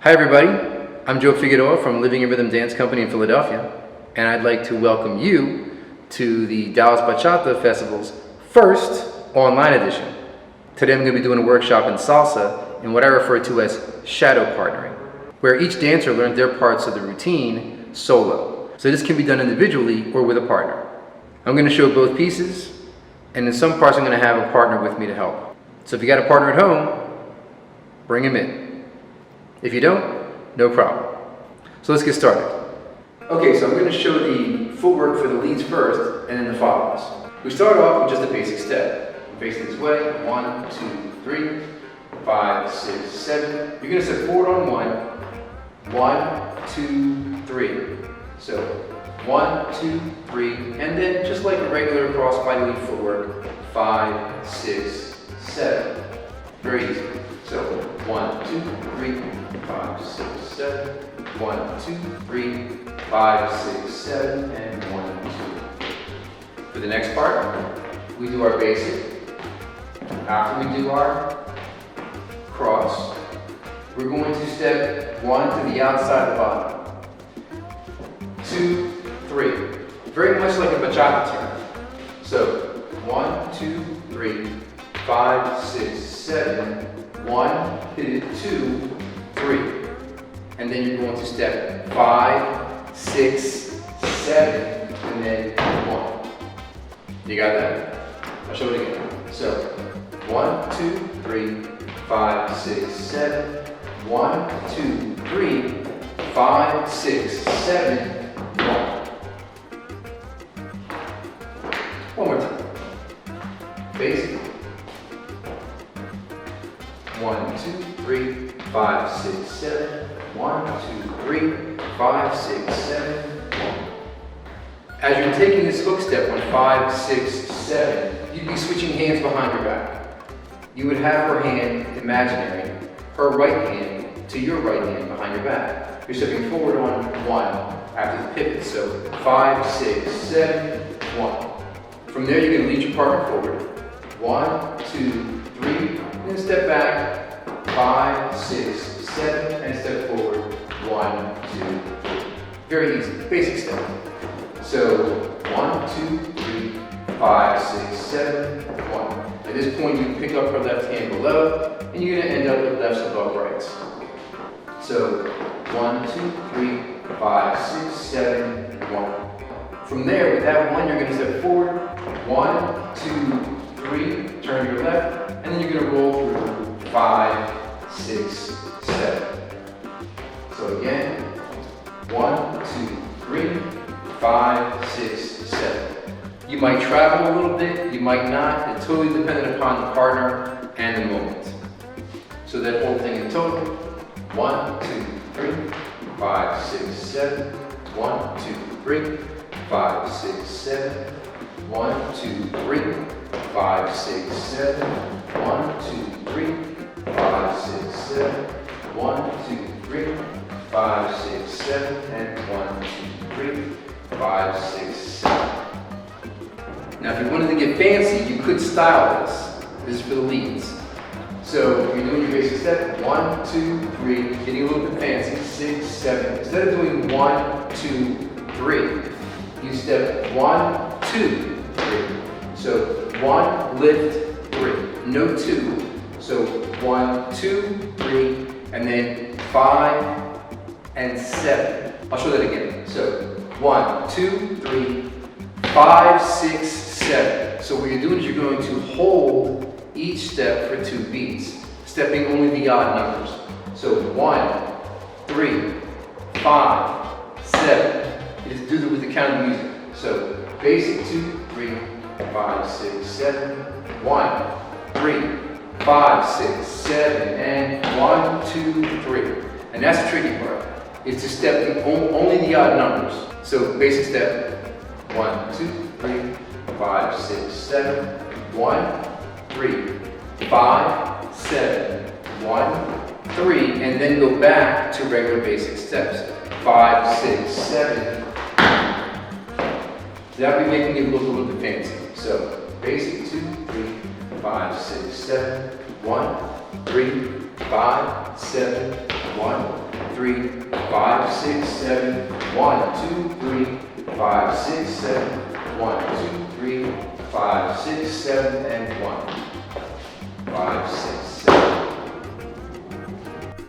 Hi everybody, I'm Joe Figueroa from Living in Rhythm Dance Company in Philadelphia, and I'd like to welcome you to the Dallas Bachata Festival's first online edition. Today I'm going to be doing a workshop in salsa in what I refer to as shadow partnering, where each dancer learns their parts of the routine solo. So this can be done individually or with a partner. I'm going to show both pieces, and in some parts I'm going to have a partner with me to help. So if you got a partner at home, bring him in. If you don't, no problem. So let's get started. Okay, so I'm going to show the footwork for the leads first and then the follows. We start off with just a basic step. Facing this way, 1, 2, 3, 5, 6, 7. You're going to step forward on 1, 2, 3. So 1, 2, 3, and then just like a regular cross body lead footwork, 5, 6, 7. Very easy. So 1, 2, 3, 5, 6, 7. 1, 2, 3, 5, 6, 7, and 1, 2. For the next part, we do our basic. After we do our cross, we're going to step 1 to the outside of the bottom. 2, 3. Very much like a bachata turn. So 1, 2, 3, 5, 6, 7. 1, hit it, 2, 3. And then you're going to step 5, 6, 7, and then 1. You got that? I'll show it again. So 1, 2, 3, 5, 6, 7. 1, 2, 3, 5, 6, 7, 1. One more time. Basic. 1, 2, 3, 5, 6, 7. 1, 2, 3, 5, 6, 7, 1. As you're taking this hook step on 5, 6, 7, you'd be switching hands behind your back. You would have her hand imaginary, her right hand to your right hand behind your back. You're stepping forward on 1 after the pivot. So 5, 6, 7, 1. From there, you're going to lead your partner forward. 1, 2, 3, then step back. 5, 6, 7, and step forward. 1, 2, 3. Very easy, basic step. So 1, 2, 3, 5, 6, 7, 1. At this point, you pick up her left hand below, and you're going to end up with lefts above rights. So 1, 2, 3, 5, 6, 7, 1. From there, with that 1, you're going to step forward. 1, 2, 3, turn your left, and then you're going to roll through 5, 6, 7. So again, 1, 2, 3, 5, 6, 7. You might travel a little bit, you might not. It's totally dependent upon the partner and the moment. So that whole thing in total, 1, 2, 3, 5, 6, 7. 1, 2, 3, 5, 6, 7. 1, 2, 3, 5, 6, 7. 1, 2, 3. 5, 6, 7, 1, 2, 3, 5, 6, 7, and 1, 2, 3, 5, 6, 7. Now, if you wanted to get fancy, you could style this. This is for the leads. So you're doing your basic step, 1, 2, 3, getting a little bit fancy, 6, 7. Instead of doing 1, 2, 3, you step 1, 2, 3. So 1, lift, 3. No 2. So 1, 2, 3, and then 5 and 7. I'll show that again. So 1, 2, 3, 5, 6, 7. So what you're doing is you're going to hold each step for 2 beats, stepping only the odd numbers. So 1, 3, 5, 7. You just do it with the count of music. So basic 2, 3, 5, 6, 7. 1, 3, 5, 6, 7, and 1, 2, 3. And that's the tricky part, is to step only the odd numbers. So basic step, 1, 2, 3, 5, 6, 7, 1, 3, 5, 7, 1, 3, and then go back to regular basic steps. 5, 6, 7. That'll be making it look a little bit fancy. So basic 2, 3, 5, 6, 7. 1, 3, 5, 7. 1, 3, 5, 6, 7. 1, 2, 3, 5, 6, 7. 1, 2, 3, 5, 6, 7, and 1. 5, 6, 7.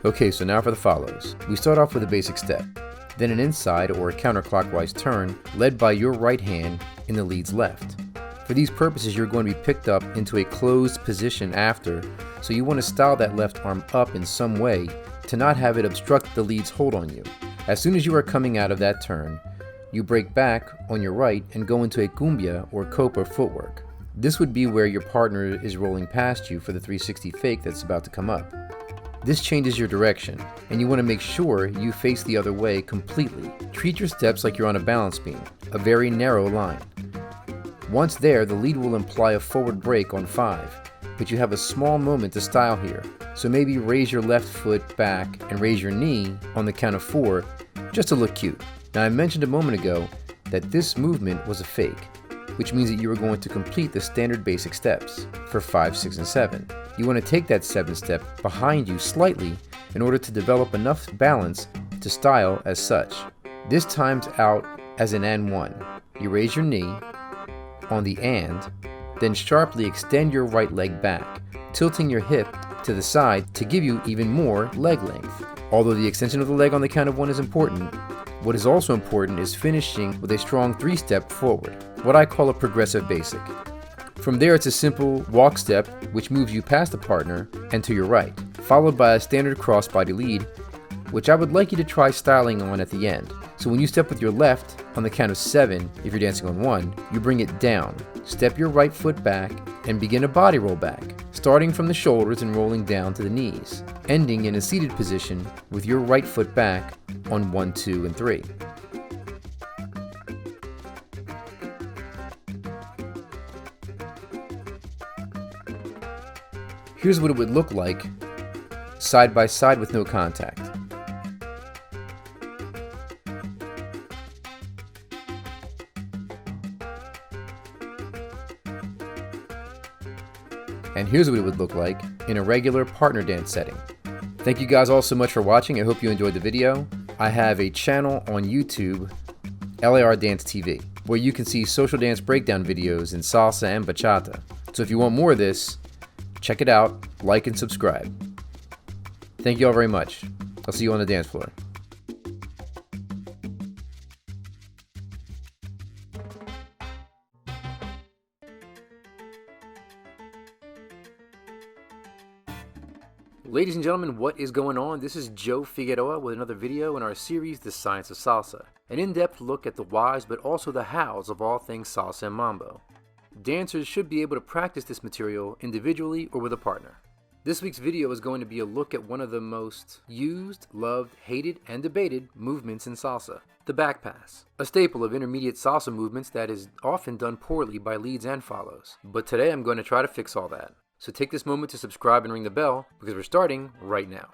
Okay, so now for the follows. We start off with a basic step, then an inside or a counterclockwise turn led by your right hand in the lead's left. For these purposes, you're going to be picked up into a closed position after, so you want to style that left arm up in some way to not have it obstruct the lead's hold on you. As soon as you are coming out of that turn, you break back on your right and go into a cumbia or copa footwork. This would be where your partner is rolling past you for the 360 fake that's about to come up. This changes your direction, and you want to make sure you face the other way completely. Treat your steps like you're on a balance beam, a very narrow line. Once there, the lead will imply a forward break on 5, but you have a small moment to style here. So maybe raise your left foot back and raise your knee on the count of 4 just to look cute. Now I mentioned a moment ago that this movement was a fake, which means that you are going to complete the standard basic steps for 5, 6, and 7. You want to take that 7th step behind you slightly in order to develop enough balance to style as such. This times out as an and 1. You raise your knee on the and, then sharply extend your right leg back, tilting your hip to the side to give you even more leg length. Although the extension of the leg on the count of 1 is important, what is also important is finishing with a strong 3-step forward, what I call a progressive basic. From there, it's a simple walk step which moves you past the partner and to your right, followed by a standard crossbody lead, which I would like you to try styling on at the end. So when you step with your left on the count of 7, if you're dancing on 1, you bring it down, step your right foot back, and begin a body roll back, starting from the shoulders and rolling down to the knees, ending in a seated position with your right foot back on 1, 2, and 3. Here's what it would look like side by side with no contact. And here's what it would look like in a regular partner dance setting. Thank you guys all so much for watching. I hope you enjoyed the video. I have a channel on YouTube, LAR Dance TV, where you can see social dance breakdown videos in salsa and bachata. So if you want more of this, check it out, like and subscribe. Thank you all very much. I'll see you on the dance floor. Ladies and gentlemen, what is going on? This is Joe Figueroa with another video in our series, The Science of Salsa. An in-depth look at the whys but also the hows of all things salsa and mambo. Dancers should be able to practice this material individually or with a partner. This week's video is going to be a look at one of the most used, loved, hated, and debated movements in salsa, the back pass. A staple of intermediate salsa movements that is often done poorly by leads and follows. But today I'm going to try to fix all that. So take this moment to subscribe and ring the bell because we're starting right now.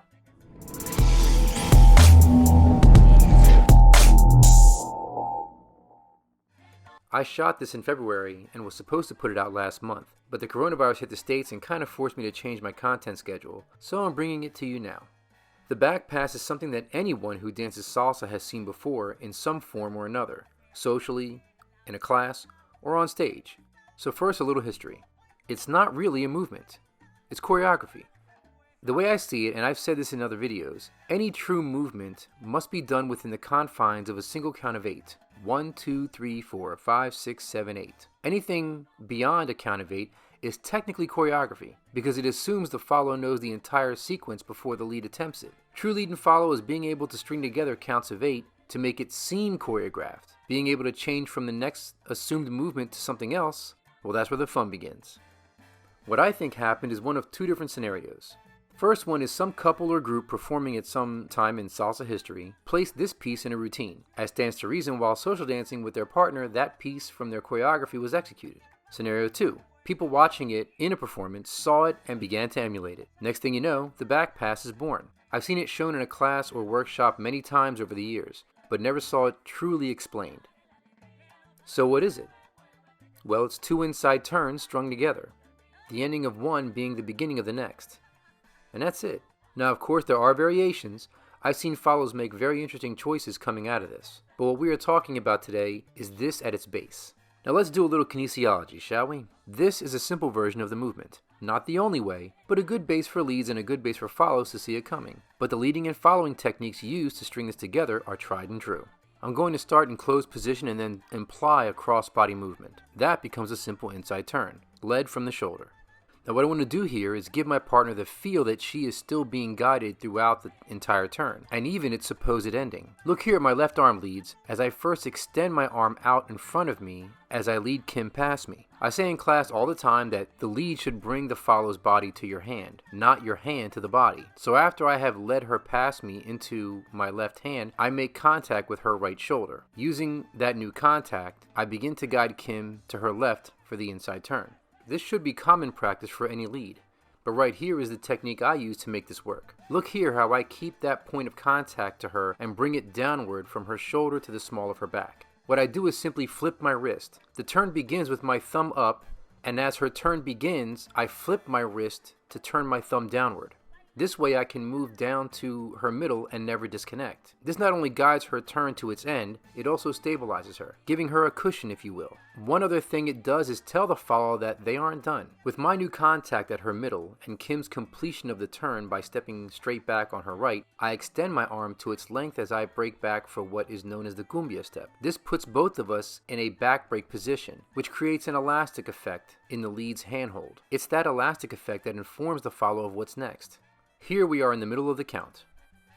I shot this in February and was supposed to put it out last month, but the coronavirus hit the States and kind of forced me to change my content schedule, so I'm bringing it to you now. The back pass is something that anyone who dances salsa has seen before in some form or another, socially, in a class, or on stage. So first, a little history. It's not really a movement. It's choreography. The way I see it, and I've said this in other videos, any true movement must be done within the confines of a single count of 8. 1, 2, 3, 4, 5, 6, 7, 8. Anything beyond a count of 8 is technically choreography because it assumes the follower knows the entire sequence before the lead attempts it. True lead and follow is being able to string together counts of 8 to make it seem choreographed. Being able to change from the next assumed movement to something else, well, that's where the fun begins. What I think happened is one of two different scenarios. First one is some couple or group performing at some time in salsa history placed this piece in a routine. As stands to reason, while social dancing with their partner, that piece from their choreography was executed. Scenario 2. People watching it in a performance saw it and began to emulate it. Next thing you know, the back pass is born. I've seen it shown in a class or workshop many times over the years, but never saw it truly explained. So what is it? Well, it's two inside turns strung together. the ending of one being the beginning of the next. And that's it. Now, of course, there are variations. I've seen follows make very interesting choices coming out of this. But what we are talking about today is this at its base. Now let's do a little kinesiology, shall we? This is a simple version of the movement. Not the only way, but a good base for leads and a good base for follows to see it coming. But the leading and following techniques used to string this together are tried and true. I'm going to start in closed position and then imply a cross-body movement. That becomes a simple inside turn, led from the shoulder. Now what I want to do here is give my partner the feel that she is still being guided throughout the entire turn, and even its supposed ending. Look here at my left arm leads, as I first extend my arm out in front of me as I lead Kim past me. I say in class all the time that the lead should bring the follow's body to your hand, not your hand to the body. So after I have led her past me into my left hand, I make contact with her right shoulder. Using that new contact, I begin to guide Kim to her left for the inside turn. This should be common practice for any lead, but right here is the technique I use to make this work. Look here how I keep that point of contact to her and bring it downward from her shoulder to the small of her back. What I do is simply flip my wrist. The turn begins with my thumb up, and as her turn begins, I flip my wrist to turn my thumb downward. This way I can move down to her middle and never disconnect. This not only guides her turn to its end, it also stabilizes her, giving her a cushion if you will. One other thing it does is tell the follower that they aren't done. With my new contact at her middle and Kim's completion of the turn by stepping straight back on her right, I extend my arm to its length as I break back for what is known as the cumbia step. This puts both of us in a back break position, which creates an elastic effect in the lead's handhold. It's that elastic effect that informs the follower of what's next. Here we are in the middle of the count.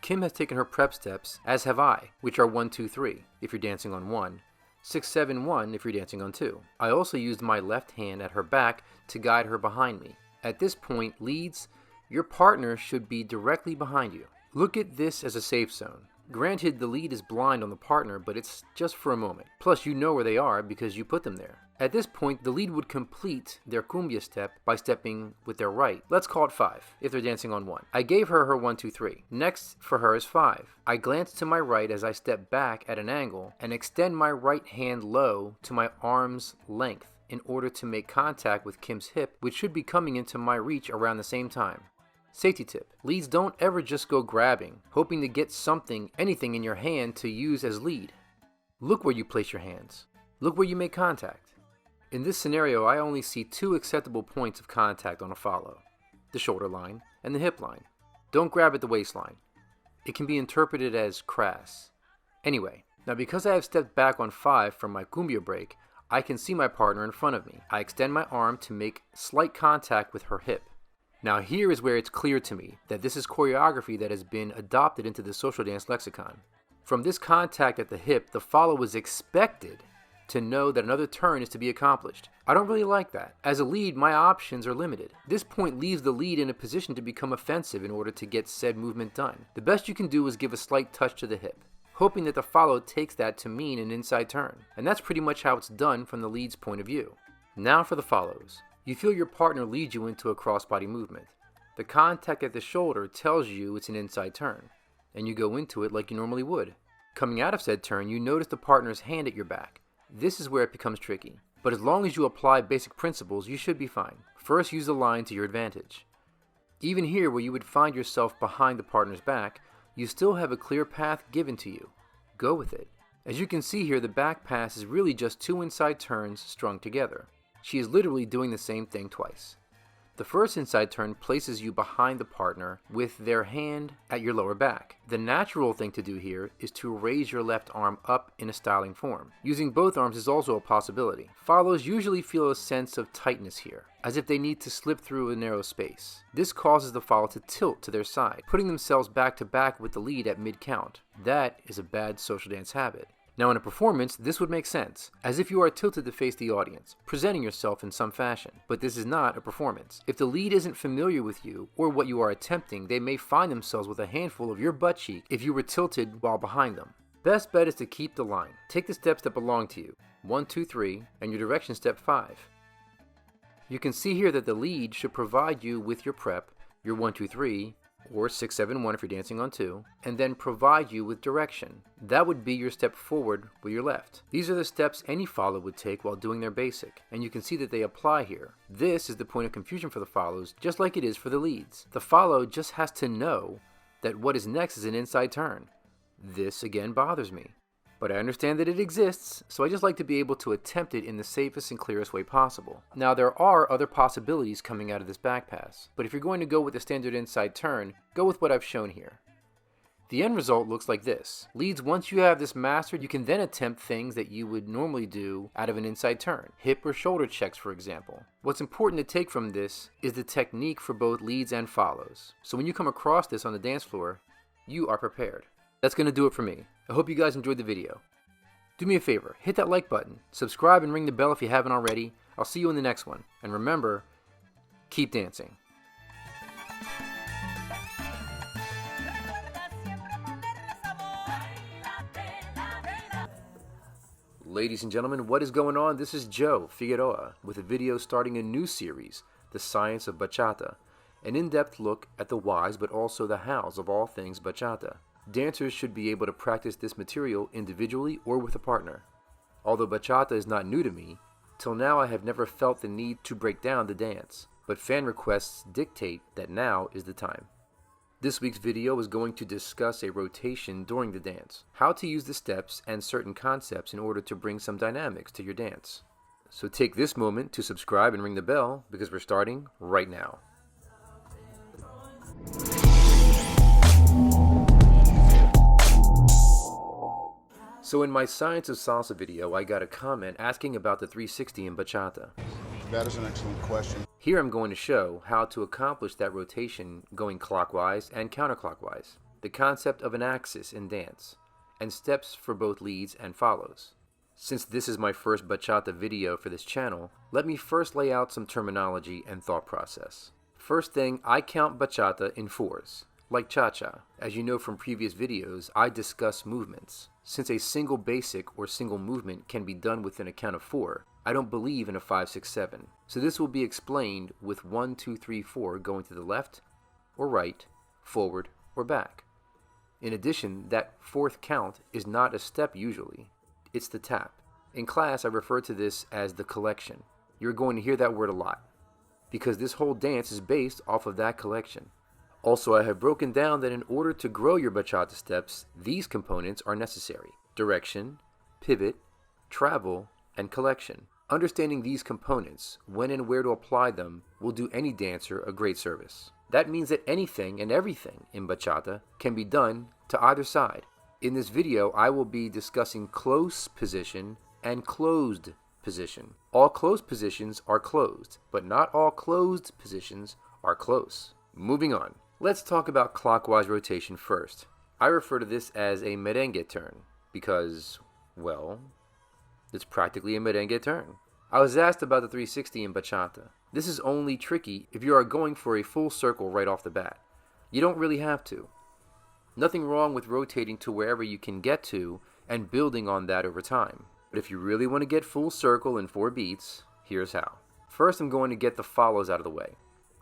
Kim has taken her prep steps, as have I, which are 1, 2, 3 if you're dancing on 1, 6, 7, 1 if you're dancing on 2. I also used my left hand at her back to guide her behind me. At this point, leads, your partner should be directly behind you. Look at this as a safe zone. Granted, the lead is blind on the partner, but it's just for a moment. Plus, you know where they are because you put them there. At this point, the lead would complete their cumbia step by stepping with their right. Let's call it 5, if they're dancing on 1. I gave her 1, 2, 3. Next for her is 5. I glance to my right as I step back at an angle and extend my right hand low to my arm's length in order to make contact with Kim's hip, which should be coming into my reach around the same time. Safety tip: leads don't ever just go grabbing, hoping to get anything in your hand to use as lead. Look where you place your hands. Look where you make contact. In this scenario, I only see 2 acceptable points of contact on a follow: the shoulder line and the hip line. Don't grab at the waistline. It can be interpreted as crass. Anyway, now because I have stepped back on 5 from my cumbia break, I can see my partner in front of me. I extend my arm to make slight contact with her hip. Now here is where it's clear to me that this is choreography that has been adopted into the social dance lexicon. From this contact at the hip, the follower is expected to know that another turn is to be accomplished. I don't really like that. As a lead, my options are limited. This point leaves the lead in a position to become offensive in order to get said movement done. The best you can do is give a slight touch to the hip, hoping that the follower takes that to mean an inside turn. And that's pretty much how it's done from the lead's point of view. Now for the follows. You feel your partner lead you into a crossbody movement. The contact at the shoulder tells you it's an inside turn, and you go into it like you normally would. Coming out of said turn, you notice the partner's hand at your back. This is where it becomes tricky, but as long as you apply basic principles, you should be fine. First, use the line to your advantage. Even here, where you would find yourself behind the partner's back, you still have a clear path given to you. Go with it. As you can see here, the back pass is really just 2 inside turns strung together. She is literally doing the same thing twice. The first inside turn places you behind the partner with their hand at your lower back. The natural thing to do here is to raise your left arm up in a styling form. Using both arms is also a possibility. Follows usually feel a sense of tightness here, as if they need to slip through a narrow space. This causes the follower to tilt to their side, putting themselves back to back with the lead at mid-count. That is a bad social dance habit. Now in a performance, this would make sense, as if you are tilted to face the audience, presenting yourself in some fashion. But this is not a performance. If the lead isn't familiar with you or what you are attempting, they may find themselves with a handful of your butt cheek if you were tilted while behind them. Best bet is to keep the line. Take the steps that belong to you, 1, 2, 3, and your direction step 5. You can see here that the lead should provide you with your prep, your 1, 2, 3, or 6-7-1 if you're dancing on 2, and then provide you with direction. That would be your step forward with your left. These are the steps any follow would take while doing their basic, and you can see that they apply here. This is the point of confusion for the follows, just like it is for the leads. The follow just has to know that what is next is an inside turn. This again bothers me, but I understand that it exists, so I just like to be able to attempt it in the safest and clearest way possible. Now there are other possibilities coming out of this back pass, but if you're going to go with the standard inside turn, go with what I've shown here. The end result looks like this. Leads, once you have this mastered, you can then attempt things that you would normally do out of an inside turn. Hip or shoulder checks, for example. What's important to take from this is the technique for both leads and follows. So when you come across this on the dance floor, you are prepared. That's going to do it for me. I hope you guys enjoyed the video. Do me a favor, hit that like button, subscribe and ring the bell if you haven't already. I'll see you in the next one. And remember, keep dancing. Ladies and gentlemen, what is going on? This is Joe Figueroa with a video starting a new series, The Science of Bachata, an in-depth look at the whys but also the hows of all things bachata. Dancers should be able to practice this material individually or with a partner. Although bachata is not new to me, till now I have never felt the need to break down the dance, but fan requests dictate that now is the time. This week's video is going to discuss a rotation during the dance, how to use the steps and certain concepts in order to bring some dynamics to your dance. So take this moment to subscribe and ring the bell because we're starting right now. So in my Science of Salsa video, I got a comment asking about the 360 in bachata. That is an excellent question. Here I'm going to show how to accomplish that rotation going clockwise and counterclockwise, the concept of an axis in dance, and steps for both leads and follows. Since this is my first bachata video for this channel, let me first lay out some terminology and thought process. First thing, I count bachata in 4s. Like cha-cha. As you know from previous videos, I discuss movements. Since a single basic or single movement can be done within a count of 4, I don't believe in a 5-6-7. So this will be explained with 1, 2, 3, 4 going to the left or right, forward or back. In addition, that fourth count is not a step usually. It's the tap. In class, I refer to this as the collection. You're going to hear that word a lot, because this whole dance is based off of that collection. Also, I have broken down that in order to grow your bachata steps, these components are necessary: direction, pivot, travel, and collection. Understanding these components, when and where to apply them, will do any dancer a great service. That means that anything and everything in bachata can be done to either side. In this video, I will be discussing close position and closed position. All closed positions are closed, but not all closed positions are close. Moving on. Let's talk about clockwise rotation first. I refer to this as a merengue turn because, well, it's practically a merengue turn. I was asked about the 360 in bachata. This is only tricky if you are going for a full circle right off the bat. You don't really have to. Nothing wrong with rotating to wherever you can get to and building on that over time. But if you really want to get full circle in 4 beats, here's how. First, I'm going to get the follows out of the way.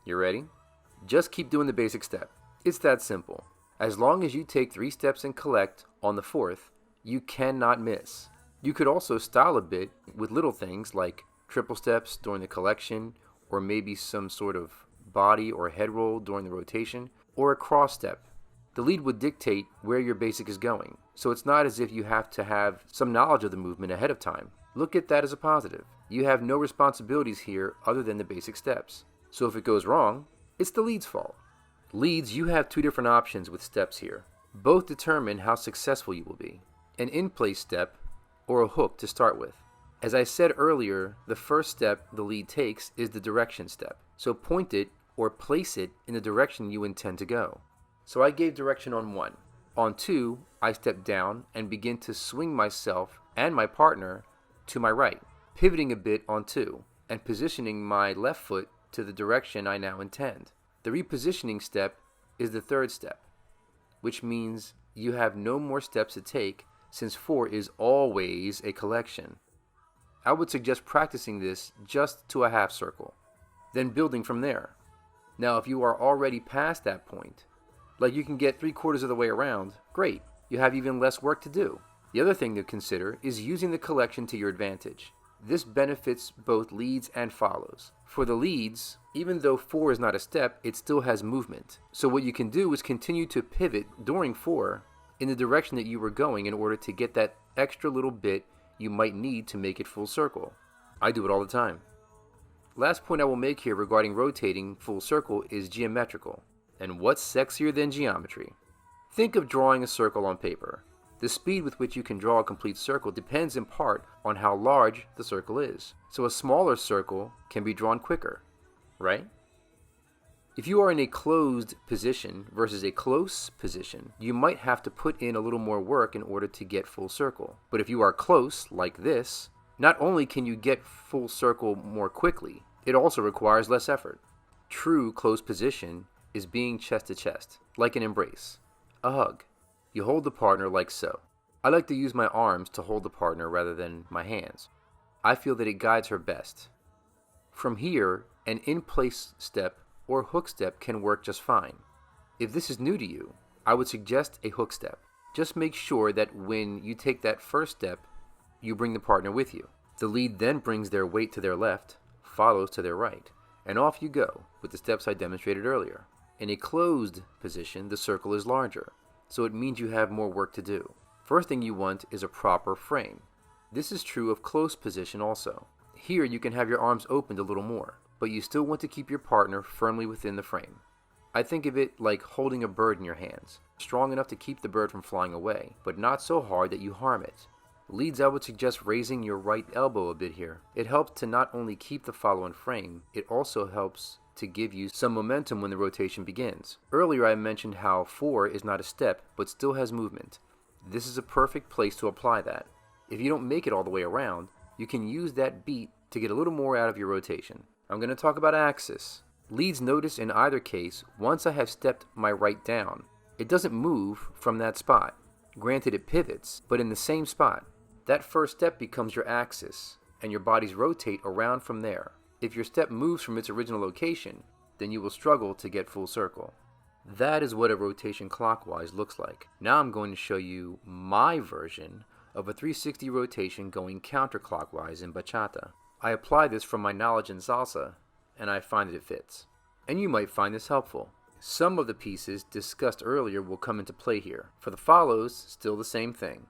You ready? Just keep doing the basic step. It's that simple. As long as you take 3 steps and collect on the 4th, you cannot miss. You could also style a bit with little things like triple steps during the collection, or maybe some sort of body or head roll during the rotation, or a cross step. The lead would dictate where your basic is going, so it's not as if you have to have some knowledge of the movement ahead of time. Look at that as a positive. You have no responsibilities here other than the basic steps. So if it goes wrong, it's the lead's fault. Leads, you have 2 different options with steps here. Both determine how successful you will be. An in-place step or a hook to start with. As I said earlier, the first step the lead takes is the direction step. So point it or place it in the direction you intend to go. So I gave direction on 1. On 2, I step down and begin to swing myself and my partner to my right, pivoting a bit on 2 and positioning my left foot to the direction I now intend. The repositioning step is the 3rd step, which means you have no more steps to take since 4 is always a collection. I would suggest practicing this just to a 1/2 circle, then building from there. Now if you are already past that point, Like you can get 3/4 of the way around, great. You have even less work to do. The other thing to consider is using the collection to your advantage. This benefits both leads and follows. For the leads, even though 4 is not a step, it still has movement. So what you can do is continue to pivot during 4 in the direction that you were going in order to get that extra little bit you might need to make it full circle. I do it all the time. Last point I will make here regarding rotating full circle is geometrical. And what's sexier than geometry? Think of drawing a circle on paper. The speed with which you can draw a complete circle depends in part on how large the circle is. So a smaller circle can be drawn quicker, right? If you are in a closed position versus a close position, you might have to put in a little more work in order to get full circle. But if you are close, like this, not only can you get full circle more quickly, it also requires less effort. True close position is being chest to chest, like an embrace, a hug. You hold the partner like so. I like to use my arms to hold the partner rather than my hands. I feel that it guides her best. From here, an in-place step or hook step can work just fine. If this is new to you, I would suggest a hook step. Just make sure that when you take that first step, you bring the partner with you. The lead then brings their weight to their left, follows to their right, and off you go with the steps I demonstrated earlier. In a closed position, the circle is larger, so it means you have more work to do. First thing you want is a proper frame. This is true of close position also. Here you can have your arms opened a little more, but you still want to keep your partner firmly within the frame. I think of it like holding a bird in your hands, strong enough to keep the bird from flying away, but not so hard that you harm it. Leads, I would suggest raising your right elbow a bit here. It helps to not only keep the follow in frame, it also helps to give you some momentum when the rotation begins. Earlier I mentioned how 4 is not a step, but still has movement. This is a perfect place to apply that. If you don't make it all the way around, you can use that beat to get a little more out of your rotation. I'm going to talk about axis. Leads, notice in either case, once I have stepped my right down, it doesn't move from that spot. Granted, it pivots, but in the same spot. That first step becomes your axis, and your bodies rotate around from there. If your step moves from its original location, then you will struggle to get full circle. That is what a rotation clockwise looks like. Now I'm going to show you my version of a 360 rotation going counterclockwise in bachata. I apply this from my knowledge in salsa, and I find that it fits. And you might find this helpful. Some of the pieces discussed earlier will come into play here. For the follows, still the same thing.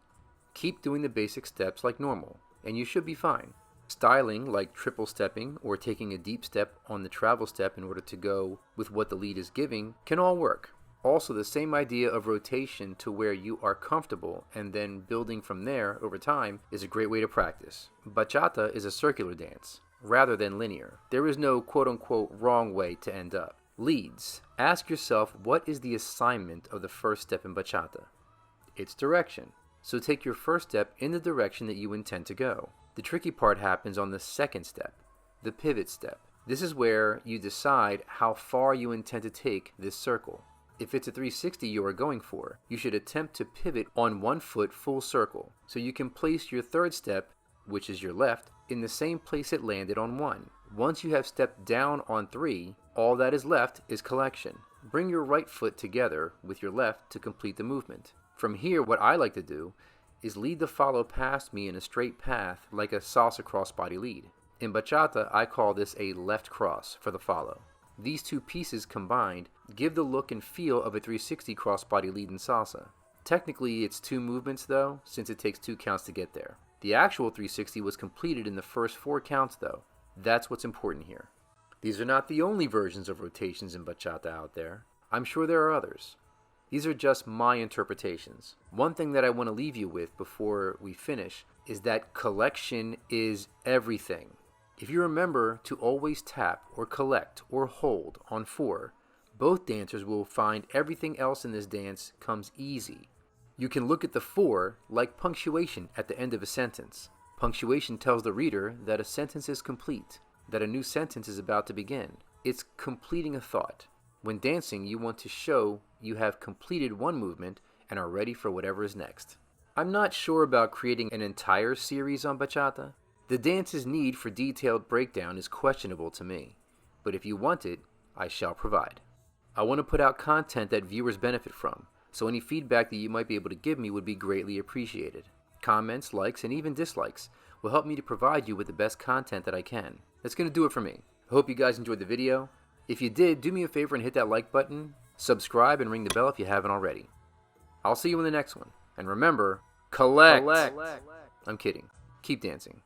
Keep doing the basic steps like normal, and you should be fine. Styling like triple stepping or taking a deep step on the travel step in order to go with what the lead is giving can all work. Also, the same idea of rotation to where you are comfortable and then building from there over time is a great way to practice. Bachata is a circular dance rather than linear. There is no quote-unquote wrong way to end up. Leads. Ask yourself, what is the assignment of the first step in bachata? It's direction. So take your first step in the direction that you intend to go. The tricky part happens on the second step, the pivot step. This is where you decide how far you intend to take this circle. If it's a 360 you are going for, you should attempt to pivot on one foot full circle, so you can place your third step, which is your left, in the same place it landed on 1. Once you have stepped down on 3, all that is left is collection. Bring your right foot together with your left to complete the movement. From here, what I like to do is lead the follow past me in a straight path like a salsa crossbody lead. In bachata, I call this a left cross for the follow. These two pieces combined give the look and feel of a 360 crossbody lead in salsa. Technically, it's 2 movements though, since it takes 2 counts to get there. The actual 360 was completed in the first 4 counts though. That's what's important here. These are not the only versions of rotations in bachata out there. I'm sure there are others. These are just my interpretations. One thing that I want to leave you with before we finish is that collection is everything. If you remember to always tap or collect or hold on 4, both dancers will find everything else in this dance comes easy. You can look at the 4 like punctuation at the end of a sentence. Punctuation tells the reader that a sentence is complete, that a new sentence is about to begin. It's completing a thought. When dancing, you want to show you have completed one movement and are ready for whatever is next. I'm not sure about creating an entire series on bachata. The dance's need for detailed breakdown is questionable to me, but if you want it, I shall provide. I want to put out content that viewers benefit from, so any feedback that you might be able to give me would be greatly appreciated. Comments, likes, and even dislikes will help me to provide you with the best content that I can. That's going to do it for me. I hope you guys enjoyed the video. If you did, do me a favor and hit that like button, subscribe, and ring the bell if you haven't already. I'll see you in the next one. And remember, collect. I'm kidding. Keep dancing.